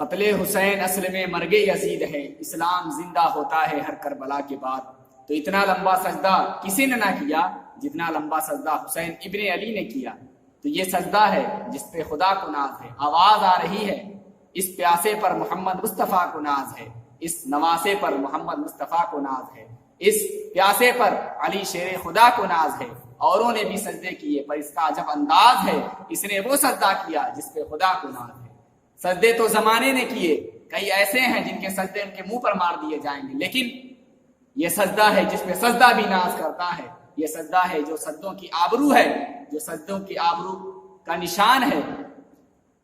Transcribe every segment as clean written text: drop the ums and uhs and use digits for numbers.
قتل حسین اصل میں مرگ یزید ہے، اسلام زندہ ہوتا ہے ہر کربلا کے بعد۔ تو اتنا لمبا سجدہ کسی نے نہ کیا جتنا لمبا سجدہ حسین ابن علی نے کیا۔ تو یہ سجدہ ہے جس پہ خدا کو ناز ہے۔ آواز آ رہی ہے، اس پیاسے پر محمد مصطفیٰ کو ناز ہے، اس نواسے پر محمد مصطفیٰ کو ناز ہے، اس پیاسے پر علی شیر خدا کو ناز ہے۔ اوروں نے بھی سجدے کیے پر اس کا عجب انداز ہے، اس نے وہ سجدہ کیا جس پہ خدا کو ناز ہے۔ سجدے تو زمانے نے کیے، کئی ایسے ہیں جن کے سجدے ان کے منہ پر مار دیے جائیں گے، لیکن یہ سجدہ ہے جس پہ سجدہ بھی ناز کرتا ہے۔ یہ سجدہ ہے جو سجدوں کی آبرو ہے، جو سجدوں کی آبرو کا نشان ہے۔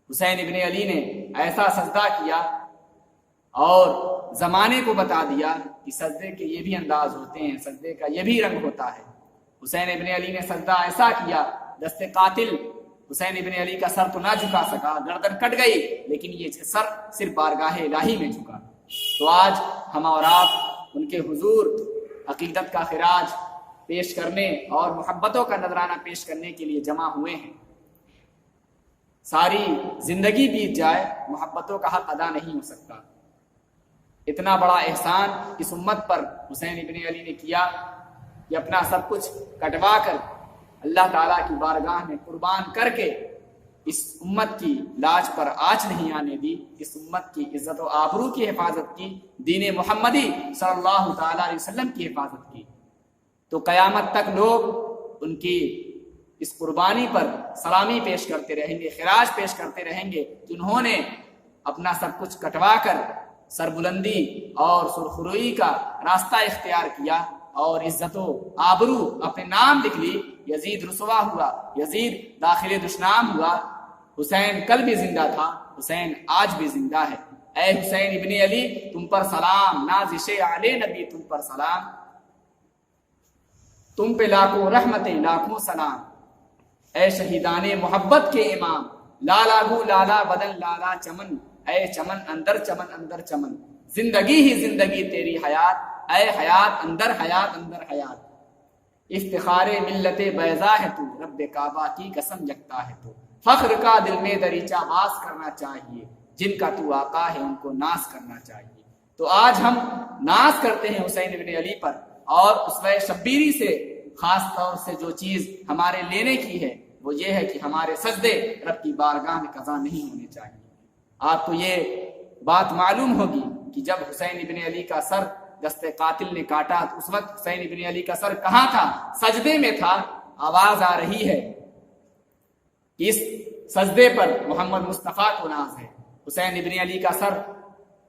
حسین ابن علی نے ایسا سجدہ کیا اور زمانے کو بتا دیا کہ سجدے کے یہ بھی انداز ہوتے ہیں، سجدے کا یہ بھی رنگ ہوتا ہے۔ حسین ابن علی نے سجدہ ایسا کیا، دست قاتل حسین ابن علی کا سر تو نہ جھکا سکا، گردن کٹ گئی، لیکن یہ سر صرف بارگاہ الہی میں جھکا۔ تو آج ہم اور آپ ان کے حضور عقیدت کا خراج پیش کرنے اور محبتوں کا نذرانہ پیش کرنے کے لیے جمع ہوئے ہیں۔ ساری زندگی بیت جائے، محبتوں کا حق ادا نہیں ہو سکتا۔ اتنا بڑا احسان اس امت پر حسین ابن علی نے کیا کہ اپنا سب کچھ کٹوا کر اللہ تعالیٰ کی بارگاہ میں قربان کر کے اس امت کی لاج پر آنچ نہیں آنے دی، اس امت کی عزت و آبرو کی حفاظت کی، دین محمدی صلی اللہ تعالیٰ علیہ وسلم کی حفاظت کی۔ تو قیامت تک لوگ ان کی اس قربانی پر سلامی پیش کرتے رہیں گے، خراج پیش کرتے رہیں گے، جنہوں نے اپنا سب کچھ کٹوا کر سربلندی اور سرخروئی کا راستہ اختیار کیا اور عزت و آبرو اپنے نام لکھ لی۔ یزید رسوا ہوا، یزید داخل دشنام ہوا، حسین کل بھی زندہ تھا، حسین آج بھی زندہ ہے۔ اے حسین ابن علی تم پر سلام، نازش علی نبی تم پر سلام، تم پہ لاکھوں رحمتیں لاکھوں سلام۔ اے شہیدان محبت کے امام، لالا گو لالا بدن لالا چمن، اے چمن اندر چمن اندر چمن، زندگی ہی زندگی تیری حیات، اے حیات اندر حیات اندر حیات۔ افتخار ملت بیضا ہے تو، رب کعبہ کی قسم یکتا ہے تو، فخر کا دل میں دریچہ باز کرنا چاہیے، جن کا تو آقا ہے ان کو ناز کرنا چاہیے۔ تو آج ہم ناز کرتے ہیں حسین ابن علی پر، اور اسوہ شبیری سے خاص طور سے جو چیز ہمارے لینے کی ہے وہ یہ ہے کہ ہمارے سجدے رب کی بارگاہ میں قضا نہیں ہونے چاہیے۔ آپ کو یہ بات معلوم ہوگی کہ جب حسین ابن علی کا سر دست قاتل نے کاٹا تو اس وقت حسین ابن علی کا سر کہاں تھا؟ سجدے میں تھا۔ آواز آ رہی ہے کہ اس سجدے پر محمد مصطفیٰ کو ناز ہے۔ حسین ابن علی کا سر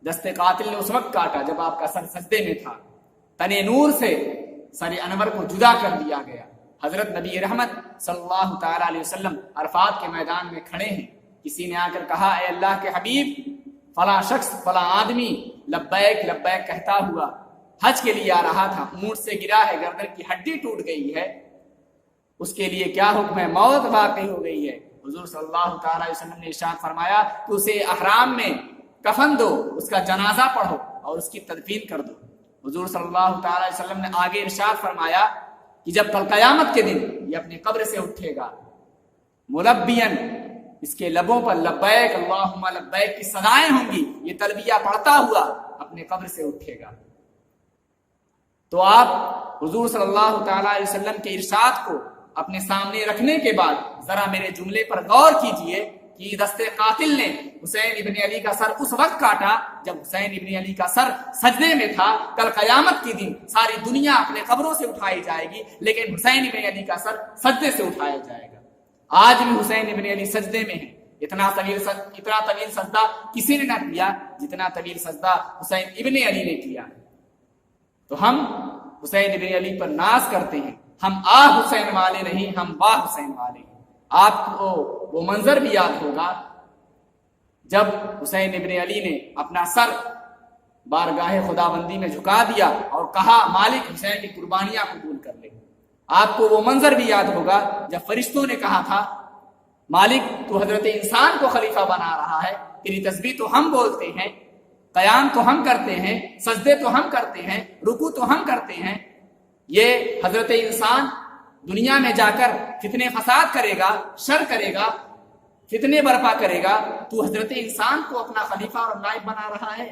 دست قاتل نے اس وقت کاٹا جب آپ کا سر سجدے میں تھا۔ تن نور سے سر انور کو جدا کر دیا گیا۔ حضرت نبی رحمت صلی اللہ تعالی علیہ وسلم عرفات کے میدان میں کھڑے ہیں، کسی نے آ کر کہا اے اللہ کے حبیب، فلاں شخص فلاں آدمی لبیک لبیک کہتا ہوا حج کے لیے آ رہا تھا، اونٹ سے گرا ہے، گردن کی ہڈی ٹوٹ گئی ہے، اس کے لیے کیا حکم ہے؟ موت واقع ہو گئی ہے۔ حضور صلی اللہ تعالی علیہ وسلم نے ارشاد فرمایا کہ اسے احرام میں کفن دو، اس کا جنازہ پڑھو اور اس کی تدفین کر دو۔ حضور صلی اللہ تعالی علیہ وسلم نے آگے ارشاد فرمایا کہ جب کل قیامت کے دن یہ اپنی قبر سے اٹھے گا، ملبین، اس کے لبوں پر لبیک اللہم لبیک کی صدائیں ہوں گی، یہ تلبیہ پڑھتا ہوا اپنے قبر سے اٹھے گا۔ تو آپ حضور صلی اللہ تعالی علیہ وسلم کے ارشاد کو اپنے سامنے رکھنے کے بعد ذرا میرے جملے پر غور کیجئے کہ دست قاتل نے حسین ابن علی کا سر اس وقت کاٹا جب حسین ابن علی کا سر سجدے میں تھا۔ کل قیامت کے دن ساری دنیا اپنے قبروں سے اٹھائی جائے گی، لیکن حسین ابن علی کا سر سجدے سے اٹھایا جائے گا۔ آج بھی حسین ابن علی سجدے میں ہے۔ اتنا طویل سجدہ کسی نے نہ کیا جتنا طویل سجدہ حسین ابن علی نے کیا۔ تو ہم حسین ابن علی پر ناز کرتے ہیں، ہم آ حسین والے نہیں، ہم واہ حسین والے ہیں۔ آپ کو وہ منظر بھی یاد ہوگا جب حسین ابن علی نے اپنا سر بارگاہ خداوندی میں جھکا دیا اور کہا مالک حسین کی قربانیاں قبول کر لے۔ آپ کو وہ منظر بھی یاد ہوگا جب فرشتوں نے کہا تھا مالک تو حضرت انسان کو خلیفہ بنا رہا ہے، تیری تسبیح تو ہم بولتے ہیں، قیام تو ہم کرتے ہیں، سجدے تو ہم کرتے ہیں، رکوع تو ہم کرتے ہیں، یہ حضرت انسان دنیا میں جا کر فتنے فساد کرے گا، شر کرے گا، فتنے برپا کرے گا، تو حضرت انسان کو اپنا خلیفہ اور نائب بنا رہا ہے؟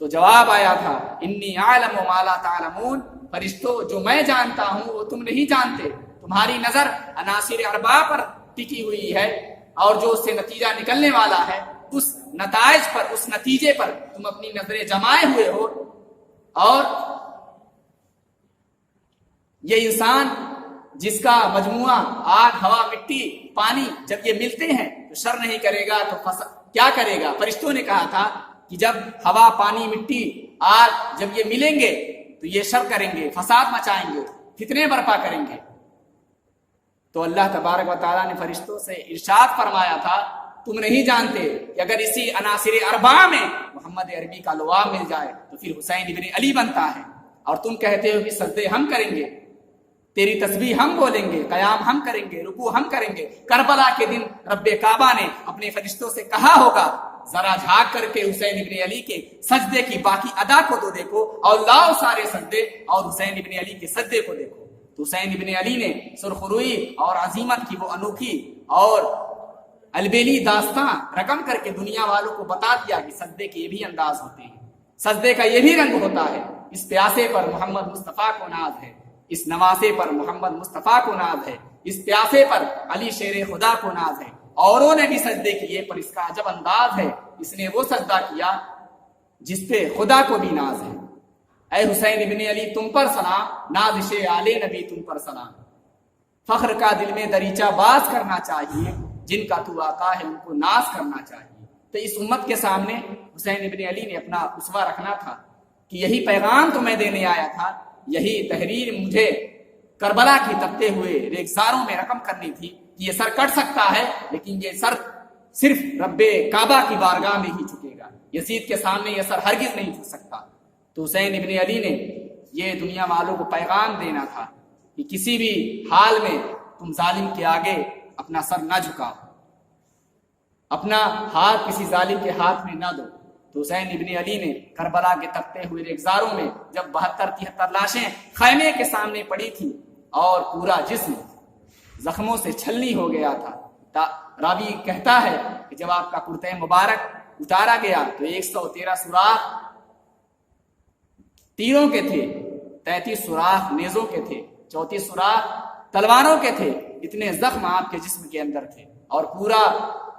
تو جواب آیا تھا انی اعلم ما لا تعلمون، فرشتوں جو میں جانتا ہوں وہ تم نہیں جانتے. تمہاری نظر عناصر اربع پر ٹکی ہوئی ہے اور جو اس سے نتیجہ نکلنے والا ہے اس نتائج پر، اس نتیجے پر تم اپنی نظریں جمائے ہوئے ہو. اور یہ انسان جس کا مجموعہ آگ، ہوا، مٹی، پانی جب یہ ملتے ہیں تو شر نہیں کرے گا تو کیا کرے گا؟ فرشتوں نے کہا تھا کہ جب ہوا، پانی، مٹی، آگ جب یہ ملیں گے تو یہ شر کریں گے، فساد مچائیں گے، فتنے برپا کریں گے. تو اللہ تبارک و تعالیٰ نے فرشتوں سے ارشاد فرمایا تھا تم نہیں جانتے کہ اگر اسی عناصر اربعہ میں محمد عربی کا لواء مل جائے تو پھر حسین ابن علی بنتا ہے، اور تم کہتے ہو کہ سجدے ہم کریں گے، تیری تسبیح ہم بولیں گے، قیام ہم کریں گے، رکوع ہم کریں گے. کربلا کے دن رب کعبہ نے اپنے فرشتوں سے کہا ہوگا ذرا جھانک کر کے حسین ابن علی کے سجدے کی باقی ادا کو تو دیکھو، اور لاؤ سارے سجدے اور حسین ابن علی کے سجدے کو دیکھو. تو حسین ابن علی نے سرخروئی اور عظیمت کی وہ انوکھی اور البیلی داستان رقم کر کے دنیا والوں کو بتا دیا کہ سجدے کے یہ بھی انداز ہوتے ہیں، سجدے کا یہ بھی رنگ ہوتا ہے. اس پیاسے پر محمد مصطفیٰ کو ناز ہے، اس نواسے پر محمد مصطفیٰ کو ناز ہے، اس پیاسے پر علی شیر خدا کو ناز ہے. اوروں نے بھی سجدے کیے پر اس کا عجب انداز ہے، اس نے وہ سجدہ کیا جس پہ خدا کو بھی ناز ہے. اے حسین ابن علی تم پر سلام، نازش آل نبی تم پر سلام. فخر کا دل میں دریچہ باز کرنا چاہیے، جن کا تو آقا ہے ان کو ناز کرنا چاہیے. تو اس امت کے سامنے حسین ابن علی نے اپنا اسوہ رکھنا تھا کہ یہی پیغام تو میں دینے آیا تھا، یہی تحریر مجھے کربلا کی تپتے ہوئے ریگزاروں میں رقم کرنی تھی کہ یہ سر کٹ سکتا ہے لیکن یہ سر صرف رب کعبہ کی بارگاہ میں ہی جھکے گا، یزید کے سامنے یہ سر ہرگز نہیں جھک سکتا. تو حسین ابن علی نے یہ دنیا والوں کو پیغام دینا تھا کہ کسی بھی حال میں تم ظالم کے آگے اپنا سر نہ جھکاؤ، اپنا ہاتھ کسی ظالم کے ہاتھ میں نہ دو. تو حسین ابن علی نے کربلا کے تپتے ہوئے ریگزاروں میں جب 72-73 لاشیں خیمے کے سامنے پڑی تھی اور پورا جسم زخموں سے چھلنی ہو گیا تھا، راوی کہتا ہے کہ جب آپ کا کرتہ مبارک اتارا گیا تو 113 سوراخ تیروں کے تھے، 33 سوراخ نیزوں کے تھے، 34 سوراخ تلواروں کے تھے. اتنے زخم آپ کے جسم کے اندر تھے اور پورا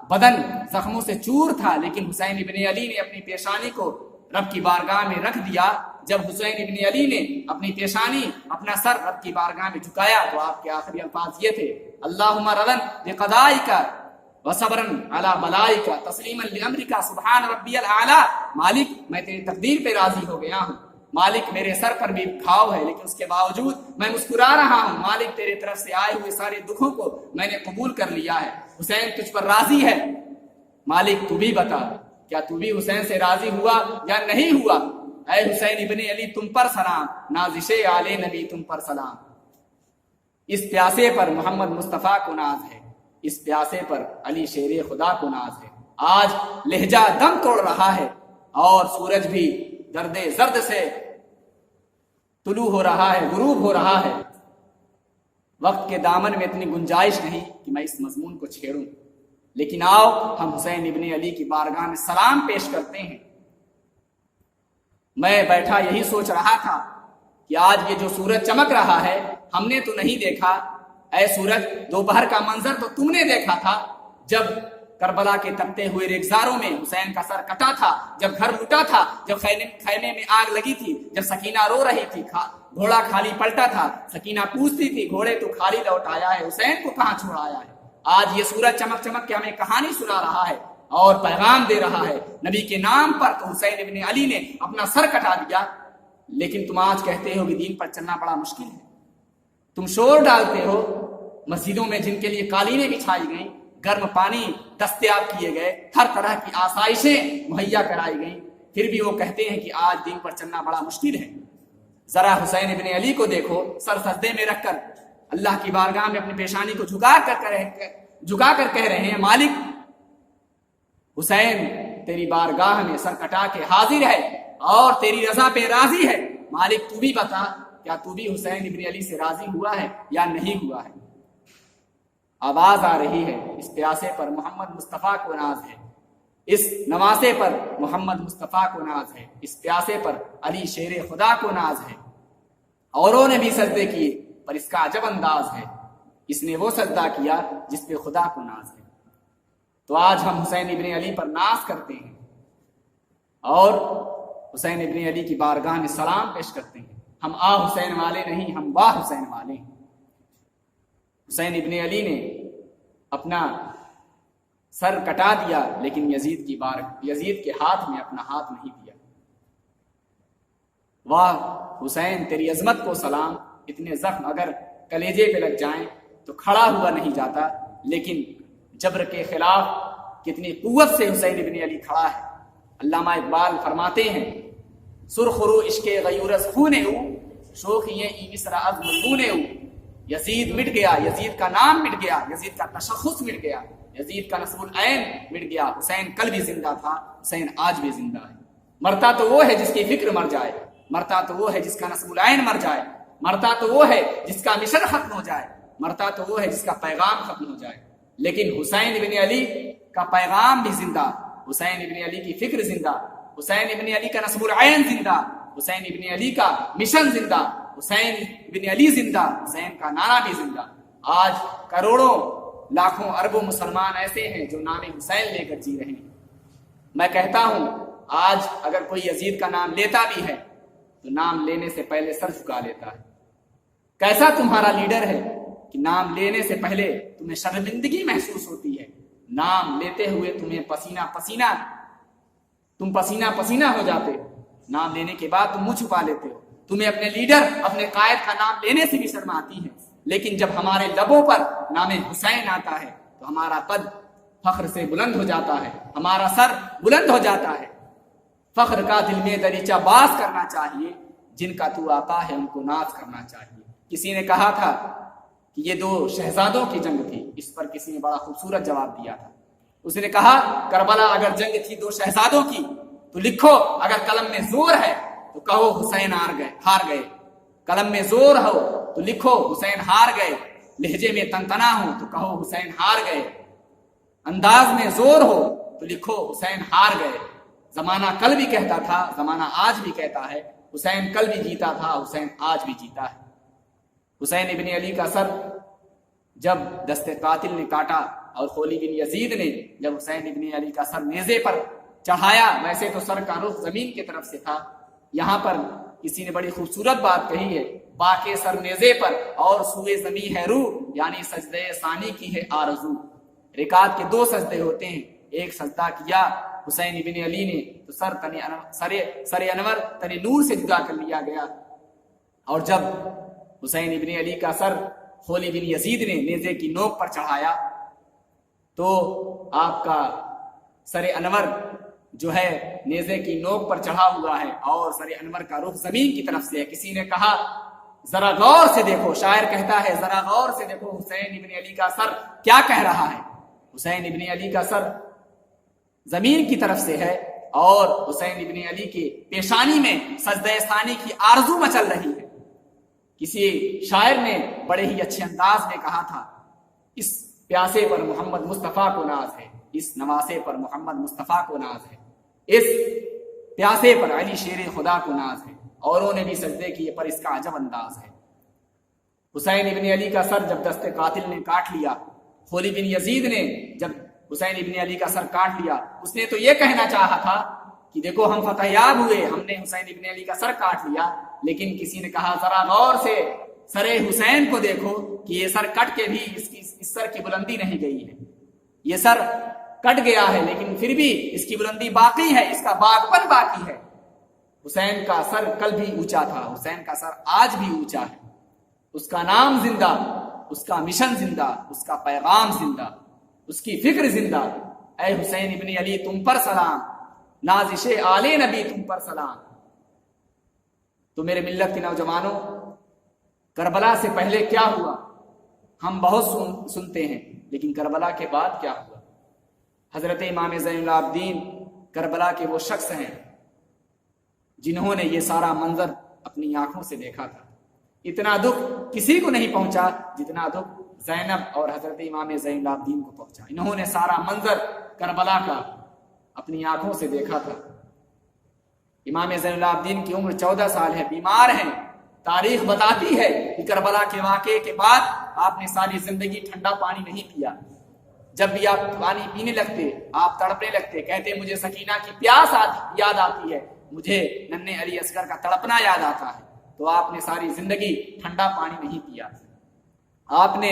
بدن زخموں سے چور تھا. لیکن حسین ابن علی نے اپنی پیشانی کو رب کی بارگاہ میں رکھ دیا. جب حسین ابن علی نے اپنی پیشانی، اپنا سر رب کی بارگاہ میں جھکایا تو آپ کے آخری الفاظ یہ تھے اللہم رضا بقضائک وصبرا علی بلائک تسلیما لامرک سبحان ربی الاعلی. مالک میں تیری تقدیر پہ راضی ہو گیا ہوں، مالک میرے سر پر بھی گھاؤ ہے لیکن اس کے باوجود میں مسکرا رہا ہوں، مالک تیرے طرف سے آئے ہوئے سارے دکھوں کو میں نے قبول کر لیا ہے. حسین تجھ پر راضی ہے، مالک تو بھی بتا کیا تو بھی حسین سے راضی ہوا یا نہیں ہوا؟ اے حسین ابن علی تم پر سلام، نازش آل نبی تم پر سلام. اس پیاسے پر محمد مصطفیٰ کو ناز ہے، اس پیاسے پر علی شیر خدا کو ناز ہے. آج لہجہ دم توڑ رہا ہے اور سورج بھی درد زرد سے طلوع ہو رہا ہے، غروب ہو رہا ہے. وقت کے دامن میں اتنی گنجائش نہیں کہ میں اس مضمون کو چھیڑوں، لیکن آؤ ہم حسین ابن علی کی بارگاہ میں سلام پیش کرتے ہیں. میں بیٹھا یہی سوچ رہا تھا کہ آج یہ جو سورج چمک رہا ہے ہم نے تو نہیں دیکھا. اے سورج دوپہر کا منظر تو تم نے دیکھا تھا جب کربلا کے تپتے ہوئے ریگزاروں میں حسین کا سر کٹا تھا، جب گھر لوٹا تھا، جب خیمے میں آگ لگی تھی، جب سکینہ رو رہی تھی، گھوڑا خالی پلٹا تھا، سکینہ پوچھتی تھی گھوڑے تو خالی لوٹ آیا ہے، حسین کو کہاں چھوڑ آیا ہے. آج یہ سورج چمک چمک کے ہمیں کہانی سنا رہا ہے اور پیغام دے رہا ہے نبی کے نام پر. تو حسین ابن علی نے اپنا سر کٹا دیا. لیکن تم آج کہتے ہو کہ دین پر چلنا بڑا مشکل ہے، تم شور ڈالتے ہو، مسجدوں میں جن کے لیے قالینیں بچھائی گئیں، گرم پانی دستیاب کیے گئے، ہر طرح کی آسائشیں مہیا کرائی گئیں، پھر بھی وہ کہتے ہیں کہ آج دین پر چلنا بڑا مشکل ہے. ذرا حسین ابن علی کو دیکھو، سر سجدے میں رکھ کر اللہ کی بارگاہ میں اپنی پیشانی کو جھکا کر کہہ رہے ہیں مالک حسین تیری بارگاہ میں سر کٹا کے حاضر ہے اور تیری رضا پہ راضی ہے. مالک تو بھی بتا کیا تو بھی حسین ابن علی سے راضی ہوا ہے یا نہیں ہوا ہے؟ آواز آ رہی ہے، اس پیاسے پر محمد مصطفیٰ کو ناز ہے، اس نواسے پر محمد مصطفیٰ کو ناز ہے، اس پیاسے پر علی شیر خدا کو ناز ہے۔ اوروں نے بھی سجدے کیے پر اس کا عجب انداز ہے، اس نے وہ سجدہ کیا جس پہ خدا کو ناز ہے۔ تو آج ہم حسین ابن علی پر ناز کرتے ہیں اور حسین ابن علی کی بارگاہ میں سلام پیش کرتے ہیں۔ ہم آ حسین والے نہیں، ہم واہ حسین والے ہیں۔ حسین ابن علی نے اپنا سر کٹا دیا لیکن یزید کے ہاتھ میں اپنا ہاتھ نہیں دیا۔ واہ حسین تیری عظمت کو سلام، اتنے زخم اگر کلیجے پہ لگ جائیں تو کھڑا ہوا نہیں جاتا، لیکن جبر کے خلاف کتنی قوت سے حسین ابن علی کھڑا ہے۔ علامہ اقبال فرماتے ہیں سرخرو عشق غیورس خونے ہو شوخیے ای مصر از ملبونے ہو۔ یزید مٹ گیا، یزید کا نام مٹ گیا، یزید کا تشخص مٹ گیا، یزید کا نسب العین مٹ گیا۔ حسین کل بھی زندہ تھا، حسین آج بھی زندہ ہے۔ مرتا تو وہ ہے جس کی فکر مر جائے، مرتا تو وہ ہے جس کا نسب العین مر جائے، مرتا تو وہ ہے جس کا مشن ختم ہو جائے، مرتا تو وہ ہے جس کا پیغام ختم ہو جائے۔ لیکن حسین ابن علی کا پیغام بھی زندہ، حسین ابن علی کی فکر زندہ، حسین ابن علی کا نسب العین زندہ، حسین ابن علی کا مشن زندہ، حسین ابن علی زندہ، حسین کا نعرہ بھی زندہ۔ آج کروڑوں لاکھوں اربوں مسلمان ایسے ہیں جو نام حسین لے کر جی رہے ہیں۔ میں کہتا ہوں آج اگر کوئی یزید کا نام لیتا بھی ہے تو نام لینے سے پہلے سر جھکا لیتا ہے۔ کیسا تمہارا لیڈر ہے کہ نام لینے سے پہلے تمہیں شرمندگی محسوس ہوتی ہے، نام لیتے ہوئے تم پسینہ پسینہ ہو جاتے ہو، نام لینے کے بعد تم منہ چھپا لیتے ہو، تمہیں اپنے لیڈر اپنے قائد کا نام لینے سے بھی شرم آتی ہے۔ لیکن جب ہمارے لبوں پر نام حسین آتا ہے تو ہمارا قد فخر سے بلند ہو جاتا ہے، ہمارا سر بلند ہو جاتا ہے۔ فخر کا دل میں دریچہ باز کرنا چاہیے، جن کا تو آقا ہے ان کو ناز کرنا چاہیے۔ کسی نے کہا تھا کہ یہ دو شہزادوں کی جنگ تھی، اس پر کسی نے بڑا خوبصورت جواب دیا تھا۔ اس نے کہا کربلا اگر جنگ تھی دو شہزادوں کی تو لکھو اگر قلم میں زور ہے تو کہو حسین ہار گئے، قلم میں زور ہو تو لکھو حسین ہار گئے، لہجے میں تنتنا ہو تو کہو حسین ہار گئے، انداز میں زور ہو تو لکھو حسین ہار گئے۔ زمانہ کل بھی کہتا تھا، زمانہ آج بھی کہتا ہے، حسین کل بھی جیتا تھا، حسین آج بھی جیتا ہے۔ حسین ابن علی کا سر جب دست قاتل نے کاٹا اور خولی بن یزید نے جب حسین ابن علی کا سر نیزے پر چڑھایا، ویسے تو سر کا رخ زمین کی طرف سے تھا، یہاں پر کسی نے بڑی خوبصورت بات کہی ہے، باقی سر نیزے پر اور سوئے زمین ہے روح، یعنی سجدے ثانی کی ہے آرزو۔ رکعت کے دو سجدے ہوتے ہیں، ایک سجدہ کیا حسین ابن علی نے تو سر انور تنی نور سے جدا کر لیا گیا، اور جب حسین ابن علی کا سر خولی بن یزید نے نیزے کی نوک پر چڑھایا تو آپ کا سر انور جو ہے نیزے کی نوک پر چڑھا ہوا ہے اور سر انور کا رخ زمین کی طرف سے ہے۔ کسی نے کہا ذرا غور سے دیکھو، شاعر کہتا ہے ذرا غور سے دیکھو حسین ابن علی کا سر کیا کہہ رہا ہے۔ حسین ابن علی کا سر زمین کی طرف سے ہے اور حسین ابن علی کے پیشانی میں سجدہ ثانی کی آرزو مچل رہی ہے۔ کسی شاعر نے بڑے ہی اچھے انداز میں کہا تھا اس پیاسے پر محمد مصطفیٰ کو ناز ہے، اس نواسے پر محمد مصطفیٰ کو ناز ہے، اس پیاسے پر علی شیر خدا کو ناز ہے۔ اوروں نے بھی سجدے کیے پر اس کا عجب انداز ہے۔ حسین ابن علی کا سر جب دست قاتل نے کاٹ لیا، خولی بن یزید نے جب حسین ابن علی کا سر کاٹ لیا، اس نے تو یہ کہنا چاہا تھا کہ دیکھو ہم فتح یاب ہوئے، ہم نے حسین ابن علی کا سر کاٹ لیا، لیکن کسی نے کہا ذرا غور سے سر حسین کو دیکھو کہ یہ سر کٹ کے بھی اس سر کی بلندی نہیں گئی ہے، یہ سر کٹ گیا ہے لیکن پھر بھی اس کی بلندی باقی ہے، اس کا باغپن باقی ہے۔ حسین کا سر کل بھی اونچا تھا، حسین کا سر آج بھی اونچا ہے، اس کا نام زندہ، اس کا مشن زندہ، اس کا پیغام زندہ، اس کی فکر زندہ۔ اے حسین ابن علی تم پر سلام، نازش آل نبی تم پر سلام۔ تو میرے ملت کے نوجوانوں، کربلا سے پہلے کیا ہوا ہم بہت سنتے ہیں، لیکن کربلا کے بعد کیا ہوا؟ حضرت امام زین العابدین کربلا کے وہ شخص ہیں جنہوں نے یہ سارا منظر اپنی آنکھوں سے دیکھا تھا۔ اتنا دکھ کسی کو نہیں پہنچا جتنا دکھ زینب اور حضرت امام زین العابدین کو پہنچا۔ انہوں نے سارا منظر کربلا کا اپنی آنکھوں سے دیکھا تھا۔ امام زین العابدین کی عمر 14 سال ہے، بیمار ہیں۔ تاریخ بتاتی ہے کہ کربلا کے واقعے کے بعد آپ نے ساری زندگی ٹھنڈا پانی نہیں پیا۔ جب بھی آپ پانی پینے لگتے آپ تڑپنے لگتے، کہتے مجھے سکینہ کی پیاس یاد آتی ہے، مجھے ننھے علی اصغر کا تڑپنا یاد آتا ہے۔ تو آپ نے ساری زندگی ٹھنڈا پانی نہیں پیا، آپ نے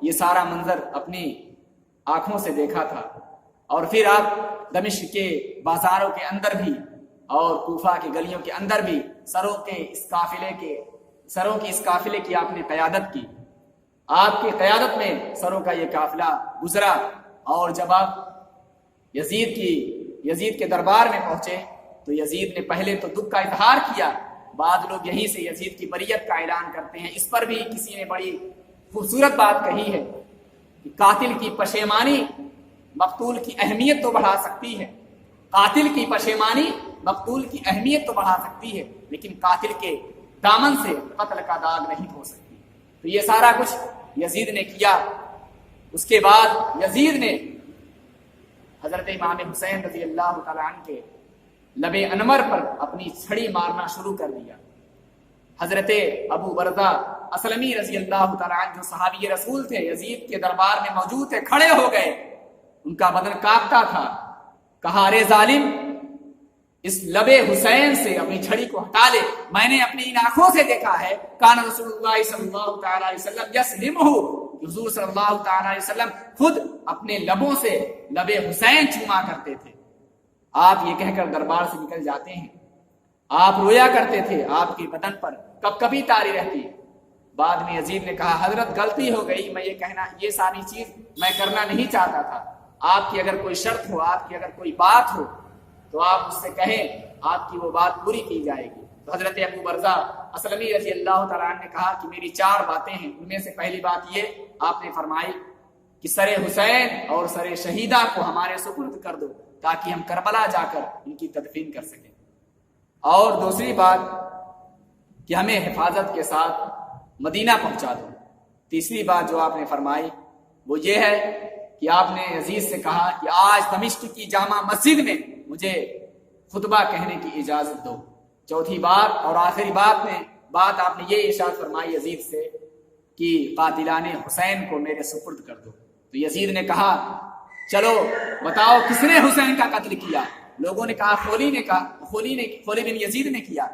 یہ سارا منظر اپنی آنکھوں سے دیکھا تھا۔ اور پھر آپ دمشق کے بازاروں کے اندر بھی اور کوفہ کی گلیوں کے اندر بھی سروں کی اس قافلے کی آپ نے قیادت کی۔ آپ کی قیادت میں سروں کا یہ قافلہ گزرا، اور جب آپ یزید کے دربار میں پہنچے تو یزید نے پہلے تو دکھ کا اظہار کیا، بعض لوگ یہیں سے یزید کی بریت کا اعلان کرتے ہیں۔ اس پر بھی کسی نے بڑی خوبصورت بات کہی ہے کہ قاتل کی پشیمانی مقتول کی اہمیت تو بڑھا سکتی ہے، قاتل کی پشیمانی مقتول کی اہمیت تو بڑھا سکتی ہے، لیکن قاتل کے دامن سے قتل کا داغ نہیں دھو سکتی۔ تو یہ سارا کچھ یزید نے کیا۔ اس کے بعد یزید نے حضرت امام حسین رضی اللہ تعالیٰ عنہ کے لب انور پر اپنی چھڑی مارنا شروع کر دیا۔ حضرت ابو برزہ اسلمی رضی اللہ تعالیٰ عنہ جو صحابی رسول تھے، یزید کے دربار میں موجود تھے، کھڑے ہو گئے، ان کا بدن کانپتا تھا۔ کہا ارے ظالم، اس لب حسین سے اپنی چھڑی کو ہٹا لے، میں نے اپنی ان آنکھوں سے دیکھا ہے کان رسول اللہ صلی اللہ تعالی علیہ وسلم یسلمہ، حضور صلی اللہ تعالی علیہ وسلم خود اپنے لبوں سے لب حسین چوما کرتے تھے۔ آپ یہ کہہ کر دربار سے نکل جاتے ہیں۔ آپ رویا کرتے تھے، آپ کے بدن پر کب کبھی تاری رہتی۔ بعد میں یزید نے کہا حضرت غلطی ہو گئی، میں یہ ساری چیز میں کرنا نہیں چاہتا تھا، آپ کی اگر کوئی شرط ہو، آپ کی اگر کوئی بات ہو تو آپ اس سے کہیں، آپ کی وہ بات پوری کی جائے گی۔ تو حضرت ابو برزہ اسلمی رضی اللہ تعالیٰ عنہ نے کہا کہ میری 4 باتیں ہیں، ان میں سے پہلی بات یہ آپ نے فرمائی کہ سر حسین اور سر شہیدہ کو ہمارے سپرد کر دو تاکہ ہم کربلا جا کر ان کی تدفین کر سکیں، اور دوسری بات کہ ہمیں حفاظت کے ساتھ مدینہ پہنچا دو۔ تیسری بات جو آپ نے فرمائی وہ یہ ہے کہ آپ نے عزیز سے کہا کہ آج دمشق کی جامع مسجد میں مجھے خطبہ کہنے کی اجازت دو۔ چوتھی بات اور آخری بات آپ نے یہ ارشاد فرمائی یزید سے کہ قاتلان حسین کو میرے سپرد کر دو۔ تو یزید نے کہا چلو بتاؤ کس نے حسین کا قتل کیا؟ لوگوں نے کہا خولی بن یزید نے کیا۔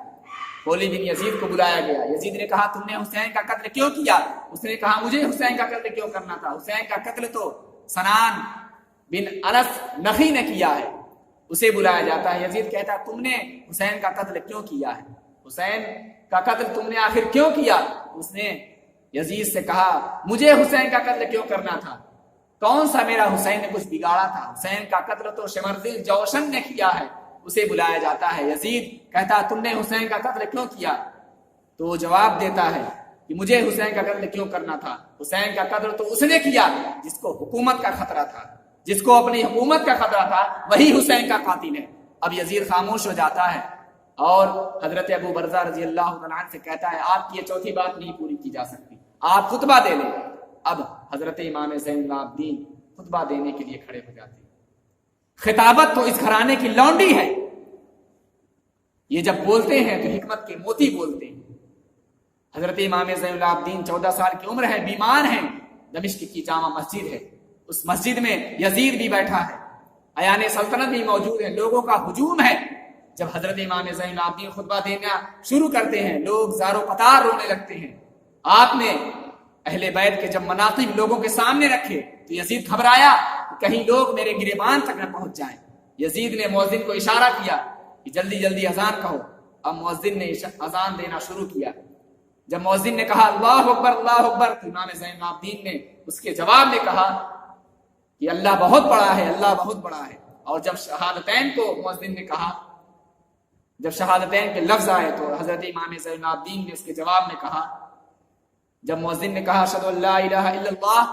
خولی بن یزید کو بلایا گیا، یزید نے کہا تم نے حسین کا قتل کیوں کیا؟ اس نے کہا مجھے حسین کا قتل کیوں کرنا تھا، حسین کا قتل تو سنان بن انس نخی نے کیا ہے، اسے بلایا جاتا ہے۔ یزید کہتا تم نے حسین کا قتل کیوں کیا ہے، حسین کا قتل تم نے آخر کیوں کیا؟ اس نے یزید سے کہا مجھے حسین کا قتل کیوں کرنا تھا، کون سا میرا حسین نے کچھ بگاڑا تھا، حسین کا قتل تو شمردل جوشن نے کیا ہے۔ اسے بلایا جاتا ہے، یزید کہتا تم نے حسین کا قتل کیوں کیا؟ تو وہ جواب دیتا ہے کہ مجھے حسین کا قتل کیوں کرنا تھا، حسین کا قتل تو اس نے کیا جس کو حکومت کا خطرہ تھا، جس کو اپنی حکومت کا خطرہ تھا وہی حسین کا قاتل ہے۔ اب یزید خاموش ہو جاتا ہے اور حضرت ابو برزہ رضی اللہ عنہ سے کہتا ہے آپ کی یہ چوتھی بات نہیں پوری کی جا سکتی، آپ خطبہ دے لیں۔ اب حضرت امام زین العابدین خطبہ دینے کے لیے کھڑے ہو جاتے ہیں۔ خطابت تو اس گھرانے کی لونڈی ہے، یہ جب بولتے ہیں تو حکمت کے موتی بولتے ہیں۔ حضرت امام زین العابدین 14 سال کی عمر ہے، بیمار ہیں، دمشق کی جامع مسجد ہے، اس مسجد میں یزید بھی بیٹھا ہے، ایان سلطنت بھی موجود ہیں، لوگوں کا ہجوم ہے۔ جب حضرت امام زین العابدین خطبہ دینا شروع کرتے ہیں لوگ زار و قطار رونے لگتے ہیں۔ آپ نے اہل بیت کے جب مناقب لوگوں کے سامنے رکھے تو یزید گھبرایا کہیں لوگ میرے گریبان تک نہ پہنچ جائیں۔ یزید نے مؤذن کو اشارہ کیا کہ جلدی جلدی اذان کہو۔ اب مؤذن نے اذان دینا شروع کیا۔ جب مؤذن نے کہا اللہ اکبر اللہ اکبر تو امام زین العابدین نے اس کے جواب میں کہا کہ اللہ بہت بڑا ہے، اللہ بہت بڑا ہے۔ اور جب شہادتین کو مؤذن نے کہا، جب شہادتین کے لفظ آئے تو حضرت امام زین العابدین نے اس کے جواب میں کہا، جب مؤذن نے کہا اشہدو ان لا الہ الا اللہ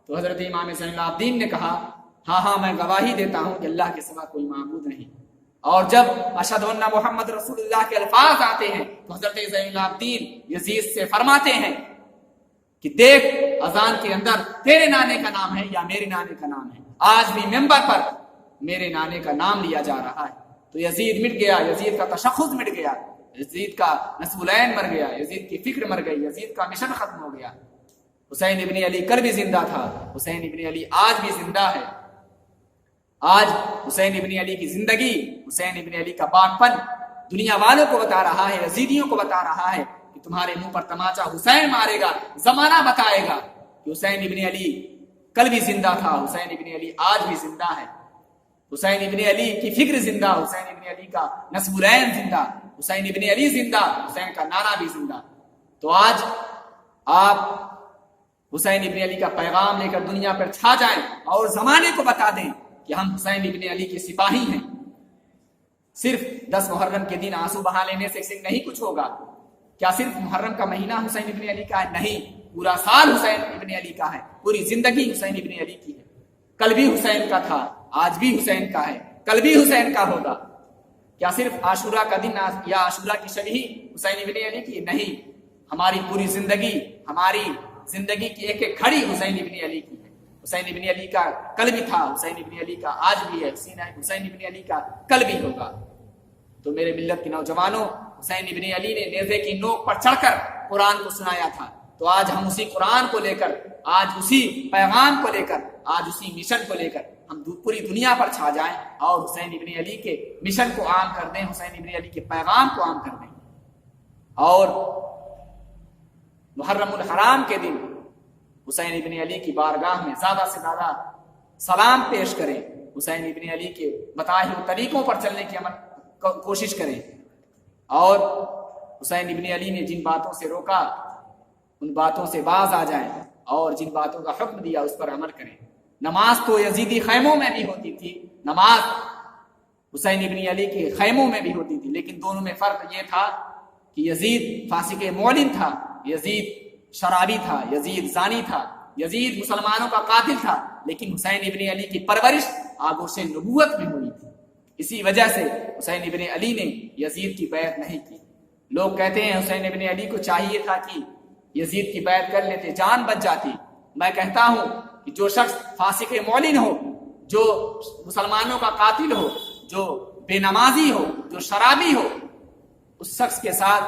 تو حضرت امام زین العابدین نے کہا ہاں میں گواہی دیتا ہوں کہ اللہ کے سوا کوئی معبود نہیں۔ اور جب اشہدو ان محمد رسول اللہ کے الفاظ آتے ہیں تو حضرت زین العابدین یزید سے فرماتے ہیں کہ دیکھ اذان کے اندر تیرے نانے کا نام ہے یا میرے نانے کا نام ہے، آج بھی ممبر پر میرے نانے کا نام لیا جا رہا ہے۔ تو یزید مٹ گیا، یزید کا تشخص مٹ گیا، یزید کا نسب العین مر گیا، یزید کی فکر مر گئی، یزید کا مشن ختم ہو گیا۔ حسین ابن علی کل بھی زندہ تھا، حسین ابن علی آج بھی زندہ ہے۔ آج حسین ابن علی کی زندگی، حسین ابن علی کا پاک پن دنیا والوں کو بتا رہا ہے، یزیدیوں کو بتا رہا ہے کہ تمہارے منہ پر تماچا حسین مارے گا، زمانہ بتائے گا کہ حسین ابن علی کل بھی زندہ تھا، حسین ابن علی آج بھی زندہ ہے۔ حسین ابن علی کی فکر زندہ، حسین ابن علی کا نسب العین زندہ، حسین ابن علی زندہ، حسین کا نعرہ بھی زندہ۔ تو آج آپ حسین ابن علی کا پیغام لے کر دنیا پر چھا جائیں اور زمانے کو بتا دیں کہ ہم حسین ابن علی کے سپاہی ہیں۔ صرف 10 محرم کے دن آنسو بہا لینے سے نہیں کچھ ہوگا۔ کیا صرف محرم کا مہینہ حسین ابن علی کا ہے؟ نہیں، پورا سال حسین ابن علی کا ہے، پوری زندگی حسین ابن علی کی ہے۔ کل بھی حسین کا تھا، آج بھی حسین کا ہے، کل بھی حسین کا ہوگا۔ کیا صرف عاشورہ کا دن یا عاشورہ کی شب ہی حسین ابن علی کی؟ نہیں، ہماری پوری زندگی، ہماری زندگی کی ایک ایک گھڑی حسین ابن علی کی ہے۔ حسین ابن علی کا کل بھی تھا، حسین ابن علی کا آج بھی ہے، حسین ابن علی کا کل بھی ہوگا۔ تو میرے ملت کے نوجوانوں، حسین ابن علی نے نیزے کی نوک پر چڑھ کر قرآن کو سنایا تھا، تو آج ہم اسی قرآن کو لے کر، آج اسی پیغام کو لے کر، آج اسی مشن کو لے کر ہم پوری دنیا پر چھا جائیں اور حسین ابن علی کے مشن کو عام کر دیں، حسین ابن علی کے پیغام کو عام کر دیں۔ اور محرم الحرام کے دن حسین ابن علی کی بارگاہ میں زیادہ سے زیادہ سلام پیش کریں، حسین ابن علی کے بتائے ہوئے طریقوں پر چلنے کی کوشش کریں، اور حسین ابن علی نے جن باتوں سے روکا ان باتوں سے باز آ جائیں، اور جن باتوں کا حکم دیا اس پر عمل کریں۔ نماز تو یزیدی خیموں میں بھی ہوتی تھی، نماز حسین ابن علی کے خیموں میں بھی ہوتی تھی، لیکن دونوں میں فرق یہ تھا کہ یزید فاسق معلن تھا، یزید شرابی تھا، یزید زانی تھا، یزید مسلمانوں کا قاتل تھا، لیکن حسین ابن علی کی پرورش آغوش نبوت میں ہوئی تھی۔ اسی وجہ سے حسین ابن علی نے یزید کی بیعت نہیں کی۔ لوگ کہتے ہیں حسین ابن علی کو چاہیے تھا کہ یزید کی بیعت کر لیتے، جان بچ جاتی۔ میں کہتا ہوں کہ جو شخص فاسق معلن ہو، جو مسلمانوں کا قاتل ہو، جو بے نمازی ہو، جو شرابی ہو، اس شخص کے ساتھ،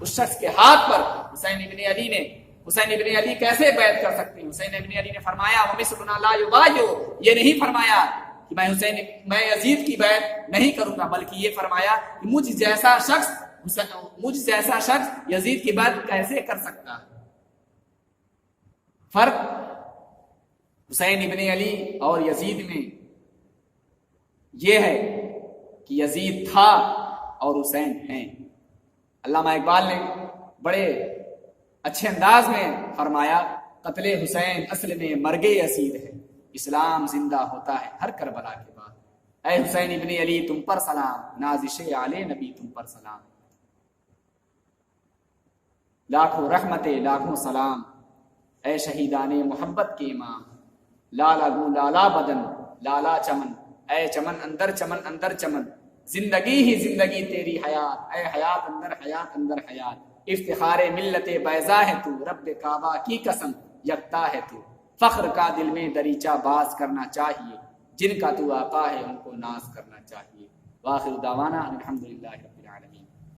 اس شخص کے ہاتھ پر حسین ابن علی کیسے بیعت کر سکتے ہیں؟ حسین ابن علی نے فرمایا وَمِثْلُنَا لَا يُبَايِعُ، یہ نہیں فرمایا کہ میں یزید کی بیعت نہیں کروں گا، بلکہ یہ فرمایا کہ مجھ جیسا شخص یزید کی بیعت کیسے کر سکتا ہے؟ فرق حسین ابن علی اور یزید میں یہ ہے کہ یزید تھا اور حسین ہیں۔ علامہ اقبال نے بڑے اچھے انداز میں فرمایا قتل حسین اصل میں مرگ یزید ہے، اسلام زندہ ہوتا ہے ہر کربلا کے بعد۔ اے حسین ابن علی تم پر سلام، نازش آل نبی تم پر سلام، لاکھوں رحمت لاکھوں سلام، اے شہیدان محبت کے امام، لالا گو لالا بدن لالا چمن، اے چمن اندر چمن اندر چمن، زندگی ہی زندگی تیری حیات، اے حیات اندر حیات اندر حیات، افتخار ملت بیضا ہے تو، رب کعبہ کی قسم یکتا ہے تو، فخر کا دل میں دریچہ باز کرنا چاہیے، جن کا تو آقا ہے ان کو ناز کرنا چاہیے۔ وآخر دعوانا الحمدللہ۔